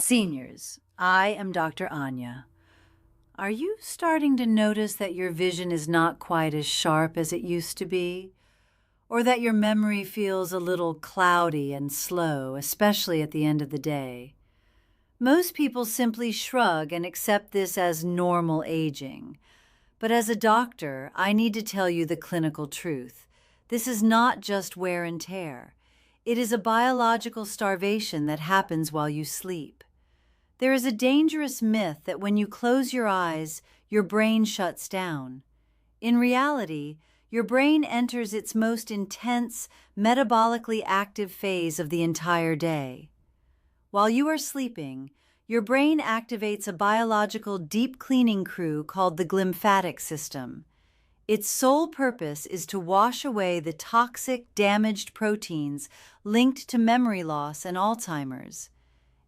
Seniors, I am Dr. Anya. Are you starting to notice that your vision is not quite as sharp as it used to be? Or that your memory feels a little cloudy and slow, especially at the end of the day? Most people simply shrug and accept this as normal aging. But as a doctor, I need to tell you the clinical truth. This is not just wear and tear. It is a biological starvation that happens while you sleep. There is a dangerous myth that when you close your eyes, your brain shuts down. In reality, your brain enters its most intense, metabolically active phase of the entire day. While you are sleeping, your brain activates a biological deep cleaning crew called the glymphatic system. Its sole purpose is to wash away the toxic, damaged proteins linked to memory loss and Alzheimer's.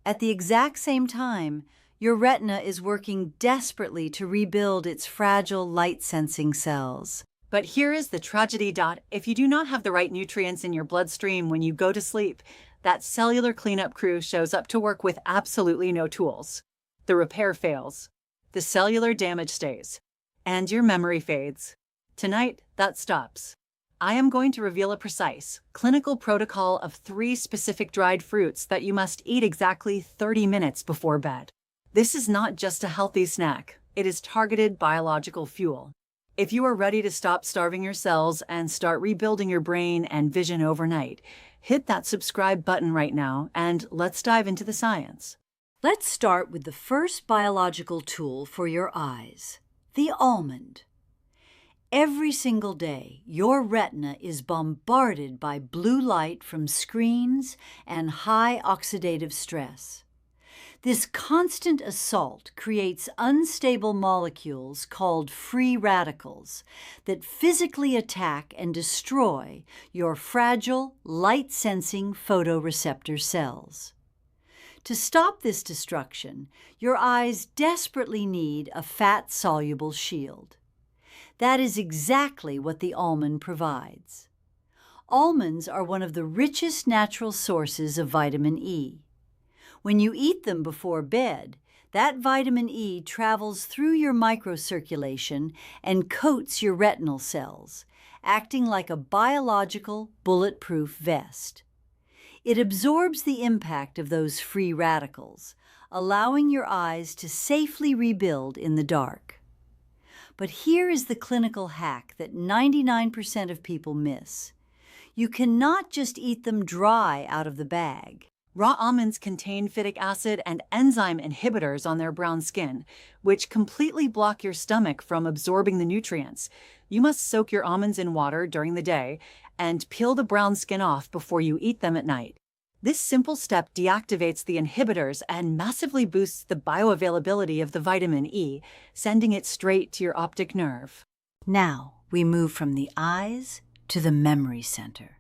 At the exact same time, your retina is working desperately to rebuild its fragile light-sensing cells. But here is the tragedy. If you do not have the right nutrients in your bloodstream when you go to sleep, that cellular cleanup crew shows up to work with absolutely no tools. The repair fails, the cellular damage stays, and your memory fades. Tonight, that stops. I am going to reveal a precise, clinical protocol of 3 specific dried fruits that you must eat exactly 30 minutes before bed. This is not just a healthy snack, it is targeted biological fuel. If you are ready to stop starving your cells and start rebuilding your brain and vision overnight, hit that subscribe button right now and let's dive into the science. Let's start with the first biological tool for your eyes, the almond. Every single day, your retina is bombarded by blue light from screens and high oxidative stress. This constant assault creates unstable molecules called free radicals that physically attack and destroy your fragile, light-sensing photoreceptor cells. To stop this destruction, your eyes desperately need a fat-soluble shield. That is exactly what the almond provides. Almonds are one of the richest natural sources of vitamin E. When you eat them before bed, that vitamin E travels through your microcirculation and coats your retinal cells, acting like a biological, bulletproof vest. It absorbs the impact of those free radicals, allowing your eyes to safely rebuild in the dark. But here is the clinical hack that 99% of people miss. You cannot just eat them dry out of the bag. Raw almonds contain phytic acid and enzyme inhibitors on their brown skin, which completely block your stomach from absorbing the nutrients. You must soak your almonds in water during the day and peel the brown skin off before you eat them at night. This simple step deactivates the inhibitors and massively boosts the bioavailability of the vitamin E, sending it straight to your optic nerve. Now we move from the eyes to the memory center.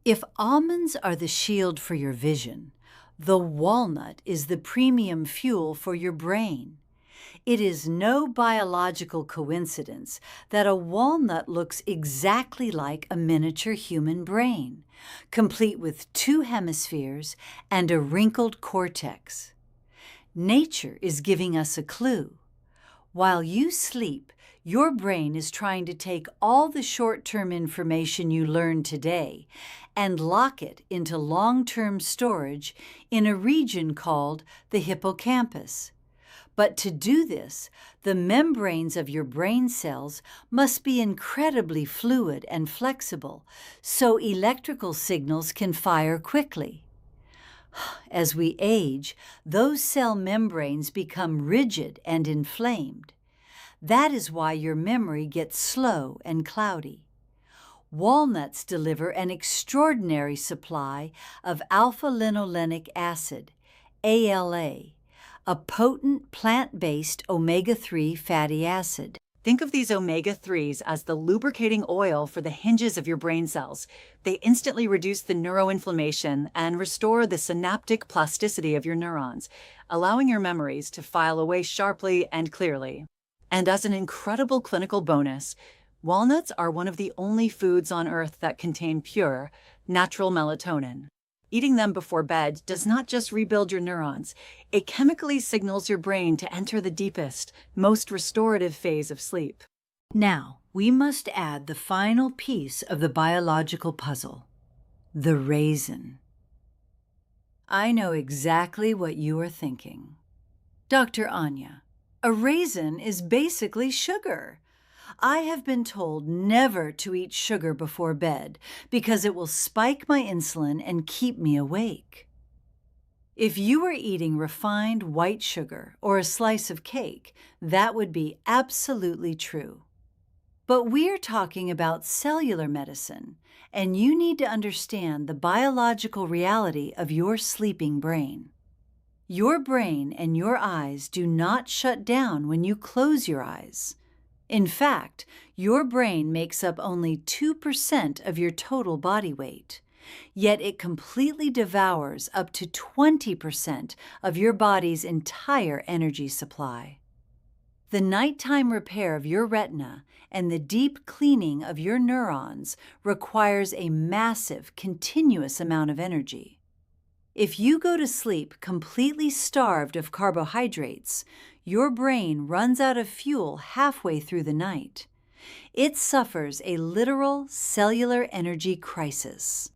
If almonds are the shield for your vision, the walnut is the premium fuel for your brain. It is no biological coincidence that a walnut looks exactly like a miniature human brain, complete with 2 hemispheres and a wrinkled cortex. Nature is giving us a clue. While you sleep, your brain is trying to take all the short-term information you learned today and lock it into long-term storage in a region called the hippocampus. But to do this, the membranes of your brain cells must be incredibly fluid and flexible, so electrical signals can fire quickly. As we age, those cell membranes become rigid and inflamed. That is why your memory gets slow and cloudy. Walnuts deliver an extraordinary supply of alpha-linolenic acid, ALA, a potent plant-based omega-3 fatty acid. Think of these omega-3s as the lubricating oil for the hinges of your brain cells. They instantly reduce the neuroinflammation and restore the synaptic plasticity of your neurons, allowing your memories to file away sharply and clearly. And as an incredible clinical bonus, walnuts are one of the only foods on Earth that contain pure, natural melatonin. Eating them before bed does not just rebuild your neurons, it chemically signals your brain to enter the deepest, most restorative phase of sleep. Now, we must add the final piece of the biological puzzle, the raisin. I know exactly what you are thinking. Dr. Anya, a raisin is basically sugar. I have been told never to eat sugar before bed because it will spike my insulin and keep me awake. If you were eating refined white sugar or a slice of cake, that would be absolutely true. But we're talking about cellular medicine, and you need to understand the biological reality of your sleeping brain. Your brain and your eyes do not shut down when you close your eyes. In fact, your brain makes up only 2% of your total body weight, yet it completely devours up to 20% of your body's entire energy supply. The nighttime repair of your retina and the deep cleaning of your neurons requires a massive, continuous amount of energy. If you go to sleep completely starved of carbohydrates, your brain runs out of fuel halfway through the night. It suffers a literal cellular energy crisis.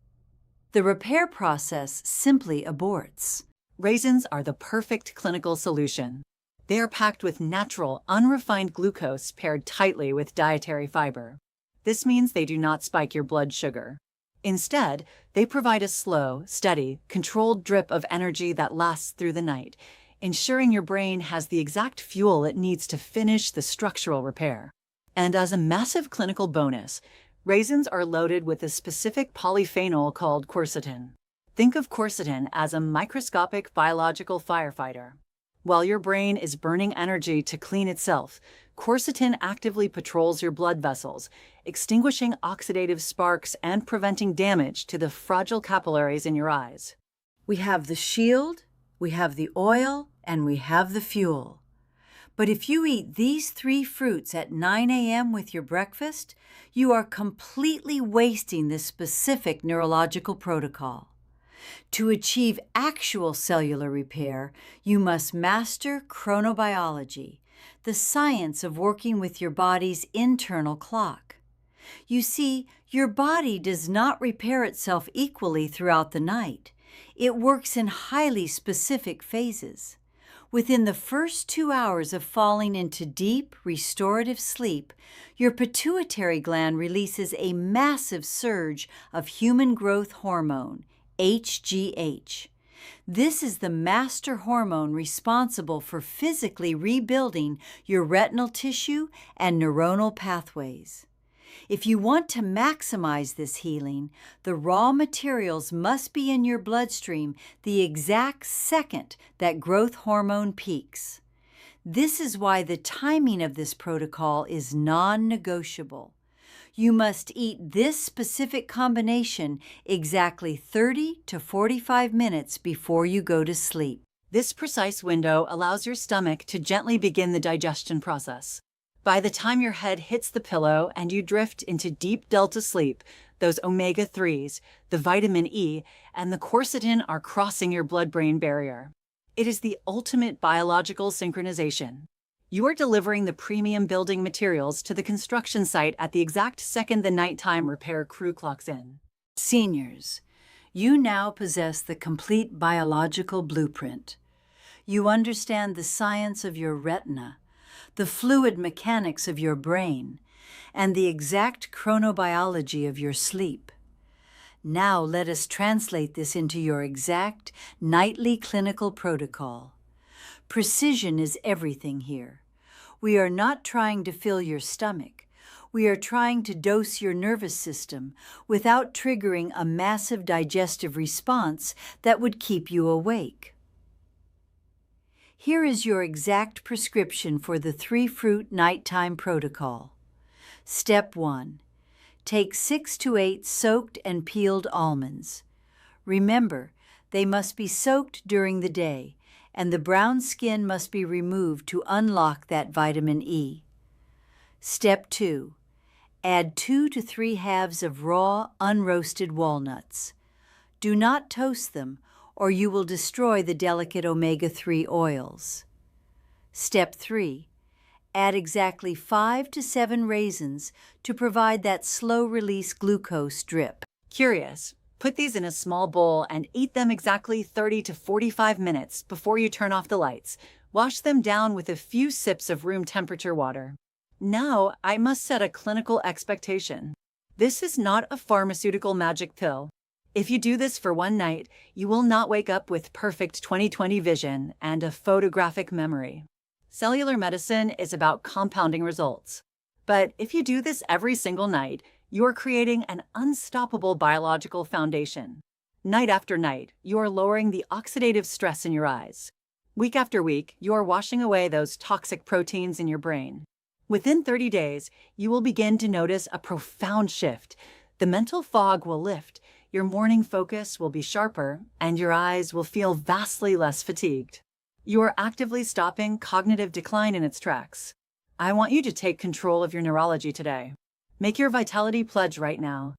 The repair process simply aborts. Raisins are the perfect clinical solution. They are packed with natural, unrefined glucose paired tightly with dietary fiber. This means they do not spike your blood sugar. Instead, they provide a slow, steady, controlled drip of energy that lasts through the night, ensuring your brain has the exact fuel it needs to finish the structural repair. And as a massive clinical bonus, raisins are loaded with a specific polyphenol called quercetin. Think of quercetin as a microscopic biological firefighter. While your brain is burning energy to clean itself, quercetin actively patrols your blood vessels, extinguishing oxidative sparks and preventing damage to the fragile capillaries in your eyes. We have the shield, we have the oil, and we have the fuel. But if you eat these 3 fruits at 9 a.m. with your breakfast, you are completely wasting this specific neurological protocol. To achieve actual cellular repair, you must master chronobiology, the science of working with your body's internal clock. You see, your body does not repair itself equally throughout the night. It works in highly specific phases. Within the first 2 hours of falling into deep, restorative sleep, your pituitary gland releases a massive surge of human growth hormone, HGH. This is the master hormone responsible for physically rebuilding your retinal tissue and neuronal pathways. If you want to maximize this healing, the raw materials must be in your bloodstream the exact second that growth hormone peaks. This is why the timing of this protocol is non-negotiable. You must eat this specific combination exactly 30 to 45 minutes before you go to sleep. This precise window allows your stomach to gently begin the digestion process. By the time your head hits the pillow and you drift into deep delta sleep, those omega-3s, the vitamin E, and the quercetin are crossing your blood-brain barrier. It is the ultimate biological synchronization. You are delivering the premium building materials to the construction site at the exact second the nighttime repair crew clocks in. Seniors, you now possess the complete biological blueprint. You understand the science of your retina, the fluid mechanics of your brain, and the exact chronobiology of your sleep. Now let us translate this into your exact nightly clinical protocol. Precision is everything here. We are not trying to fill your stomach. We are trying to dose your nervous system without triggering a massive digestive response that would keep you awake. Here is your exact prescription for the 3-fruit nighttime protocol. Step 1. Take 6 to 8 soaked and peeled almonds. Remember, they must be soaked during the day, and the brown skin must be removed to unlock that vitamin E. Step 2. Add 2 to 3 halves of raw, unroasted walnuts. Do not toast them, or you will destroy the delicate omega-3 oils. Step 3. Add exactly 5 to 7 raisins to provide that slow-release glucose drip. Curious? Put these in a small bowl and eat them exactly 30 to 45 minutes before you turn off the lights. Wash them down with a few sips of room temperature water. Now, I must set a clinical expectation. This is not a pharmaceutical magic pill. If you do this for one night, you will not wake up with perfect 20/20 vision and a photographic memory. Cellular medicine is about compounding results. But if you do this every single night, you're creating an unstoppable biological foundation. Night after night, you're lowering the oxidative stress in your eyes. Week after week, you're washing away those toxic proteins in your brain. Within 30 days, you will begin to notice a profound shift. The mental fog will lift, your morning focus will be sharper, and your eyes will feel vastly less fatigued. You are actively stopping cognitive decline in its tracks. I want you to take control of your neurology today. Make your vitality pledge right now.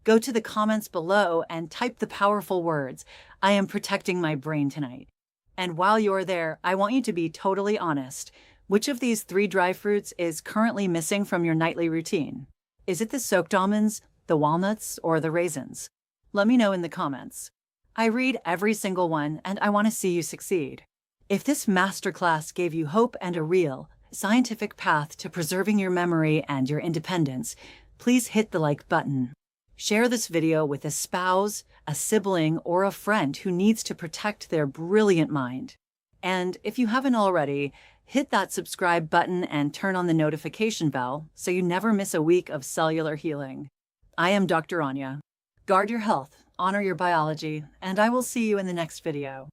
Go to the comments below and type the powerful words, "I am protecting my brain tonight." And while you're there, I want you to be totally honest. Which of these 3 dry fruits is currently missing from your nightly routine? Is it the soaked almonds, the walnuts, or the raisins? Let me know in the comments. I read every single one, and I want to see you succeed. If this masterclass gave you hope and a real, scientific path to preserving your memory and your independence, please hit the like button. Share this video with a spouse, a sibling, or a friend who needs to protect their brilliant mind. And if you haven't already, hit that subscribe button and turn on the notification bell so you never miss a week of cellular healing. I am Dr. Anya. Guard your health, honor your biology, and I will see you in the next video.